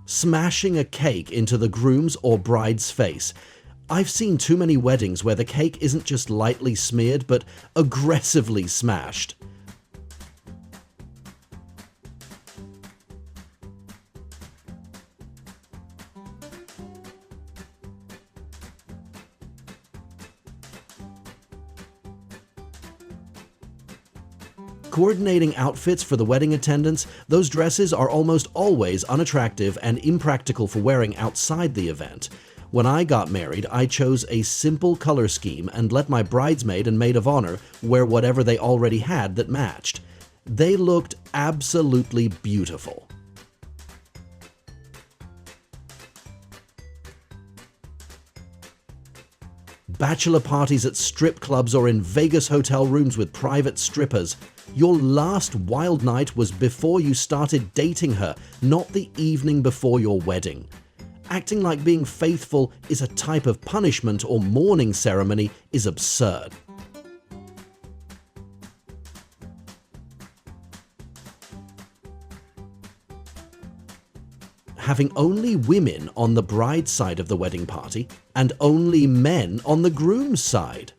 Smashing a cake into the groom's or bride's face. I've seen too many weddings where the cake isn't just lightly smeared, but aggressively smashed. Coordinating outfits for the wedding attendants, those dresses are almost always unattractive and impractical for wearing outside the event. When I got married, I chose a simple color scheme and let my bridesmaid and maid of honor wear whatever they already had that matched. They looked absolutely beautiful. Bachelor parties at strip clubs or in Vegas hotel rooms with private strippers. Your last wild night was before you started dating her, not the evening before your wedding. Acting like being faithful is a type of punishment or mourning ceremony is absurd. Having only women on the bride's side of the wedding party and only men on the groom's side.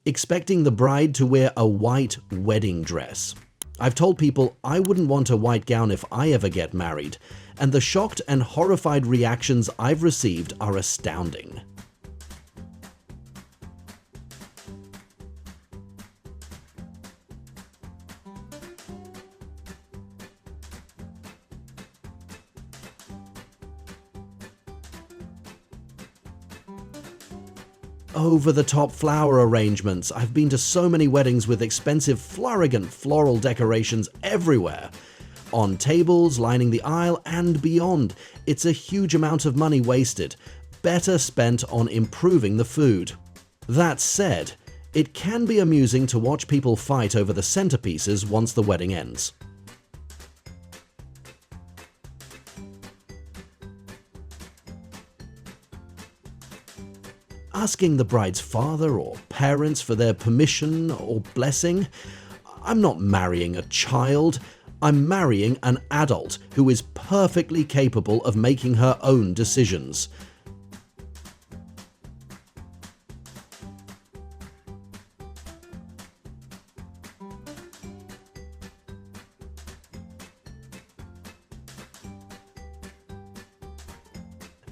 Expecting the bride to wear a white wedding dress. I've told people I wouldn't want a white gown if I ever get married, and the shocked and horrified reactions I've received are astounding. Over-the-top flower arrangements. I've been to so many weddings with expensive, fluorescent floral decorations everywhere. On tables, lining the aisle, and beyond. It's a huge amount of money wasted. Better spent on improving the food. That said, it can be amusing to watch people fight over the centerpieces once the wedding ends. Asking the bride's father or parents for their permission or blessing. I'm not marrying a child. I'm marrying an adult who is perfectly capable of making her own decisions.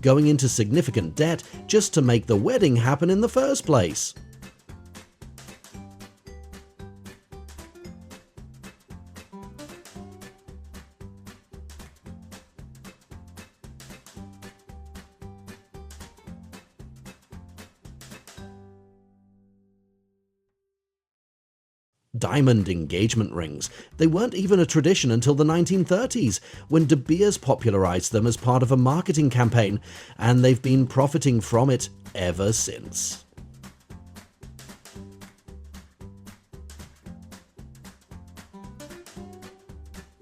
Going into significant debt just to make the wedding happen in the first place. Diamond engagement rings. They weren't even a tradition until the 1930s, when De Beers popularized them as part of a marketing campaign, and they've been profiting from it ever since.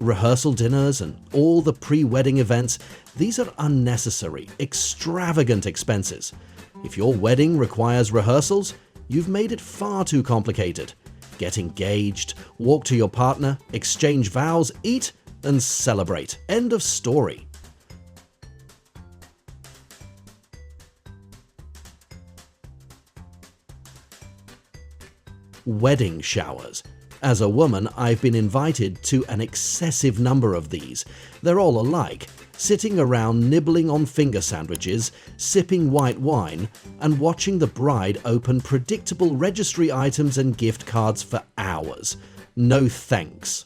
Rehearsal dinners and all the pre-wedding events, these are unnecessary, extravagant expenses. If your wedding requires rehearsals, you've made it far too complicated. Get engaged, walk to your partner, exchange vows, eat, and celebrate. End of story. Wedding showers. As a woman, I've been invited to an excessive number of these. They're all alike. Sitting around nibbling on finger sandwiches, sipping white wine, and watching the bride open predictable registry items and gift cards for hours. No thanks.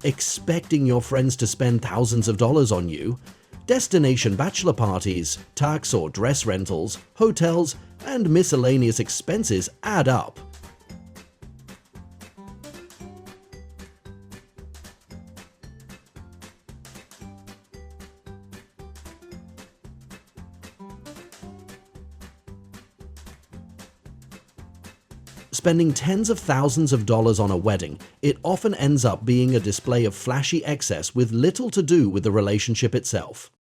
Expecting your friends to spend thousands of dollars on you. Destination bachelor parties, tax or dress rentals, hotels, and miscellaneous expenses add up. Spending tens of thousands of dollars on a wedding, it often ends up being a display of flashy excess with little to do with the relationship itself.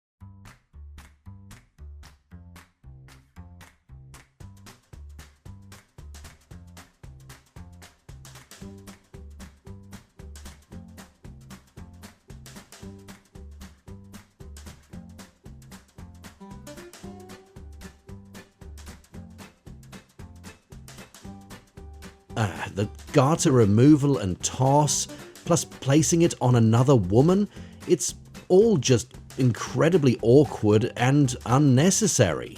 The garter removal and toss, plus placing it on another woman, it's all just incredibly awkward and unnecessary.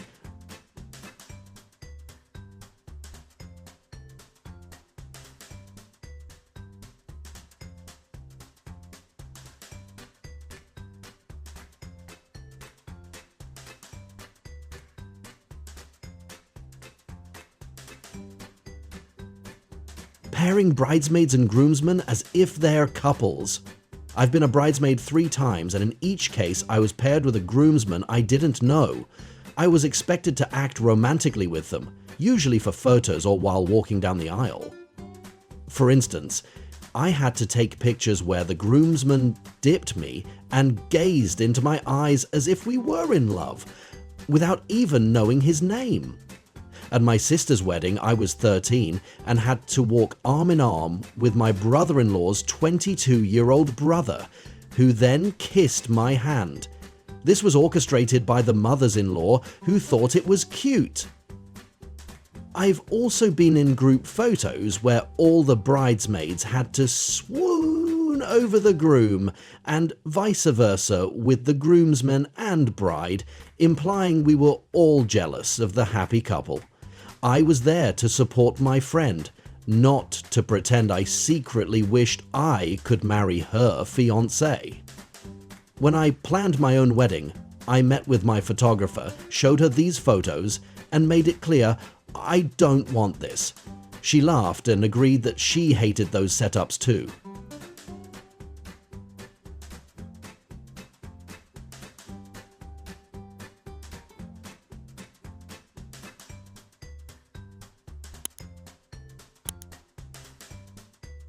Pairing bridesmaids and groomsmen as if they're couples. I've been a bridesmaid 3 times, and in each case I was paired with a groomsman I didn't know. I was expected to act romantically with them, usually for photos or while walking down the aisle. For instance, I had to take pictures where the groomsman dipped me and gazed into my eyes as if we were in love, without even knowing his name. At my sister's wedding, I was 13 and had to walk arm in arm with my brother-in-law's 22-year-old brother, who then kissed my hand. This was orchestrated by the mothers-in-law, who thought it was cute. I've also been in group photos where all the bridesmaids had to swoon over the groom, and vice versa with the groomsmen and bride, implying we were all jealous of the happy couple. I was there to support my friend, not to pretend I secretly wished I could marry her fiancé. When I planned my own wedding, I met with my photographer, showed her these photos, and made it clear I don't want this. She laughed and agreed that she hated those setups too.